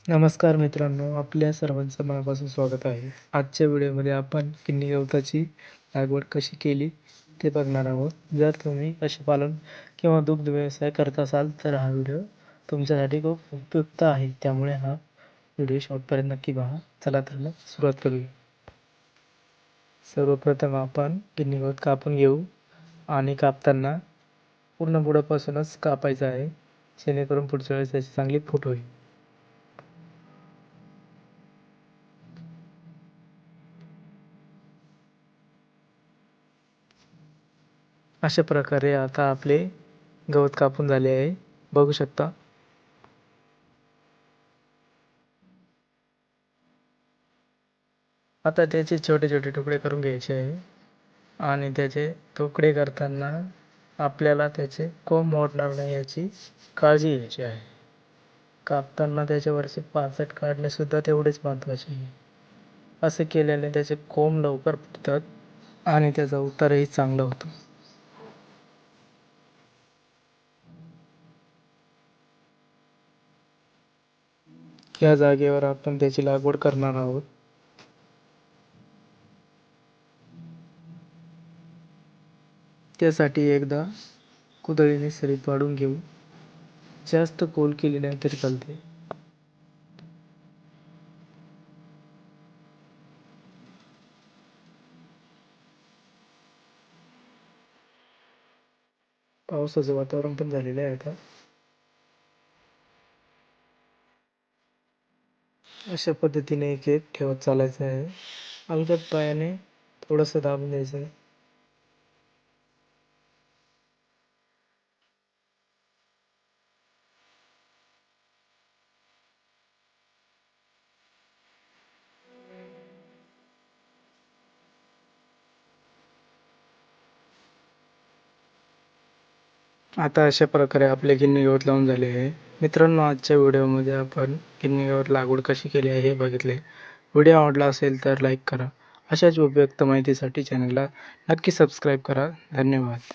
नमस्कार मित्रांनो, आपल्या सर्वांचं मनापासून स्वागत आहे. आजच्या व्हिडिओमध्ये आपण किन्नी गवताची लागवड कशी केली ते बघणार आहोत. जर तुम्ही पशुपालन किंवा दुग्ध व्यवसाय करत असाल तर हा व्हिडिओ तुमच्यासाठी खूप उपयुक्त आहे. त्यामुळे हा व्हिडिओ शेवटपर्यंत नक्की पहा. चला तर मग सुरुवात करूया. सर्वप्रथम आपण किन्नी गवत कापून घेऊ आणि कापताना पूर्ण बुडापासूनच कापायचं आहे, जेणेकरून पुढच्या वेळेस त्याची चांगली फूट होईल. अशा प्रकारे आता आपले गवत कापून झाले आहे, बघू शकता. आता त्याचे छोटे छोटे तुकडे करून घ्यायचे आहे आणि त्याचे तुकडे करताना आपल्याला त्याचे कोंब मोडणार नाही याची काळजी घ्यायची आहे. कापताना त्याच्यावरचे पाचट काढणे सुद्धा तेवढेच महत्त्वाचे आहे. असे केल्याने त्याचे कोंब लवकर फुटतात आणि त्याचा उतारही चांगला होतो. या जागेवर आपण त्याची लागवड करणार आहोत. त्यासाठी एकदा कुदळीने सरी पाडून घेऊ. जास्त खोल केली नाही तरी चालते. पावसाचं वातावरण पण झालेलं आहे आता. अशा पद्धतीने एक एक ठेवत चालायचं आहे. अलगद पायाने थोडंसं दाबून द्यायचं आहे. आता अशा प्रकारे आपले किन्नी गवत लावून झाले आहे. मित्रांनो, आजच्या व्हिडिओमध्ये आपण किन्नी गवत लागवड कशी केली आहे हे बघितले. व्हिडिओ आवडला असेल तर लाईक करा. अशाच उपयुक्त माहितीसाठी चॅनलला नक्की सबस्क्राईब करा. धन्यवाद.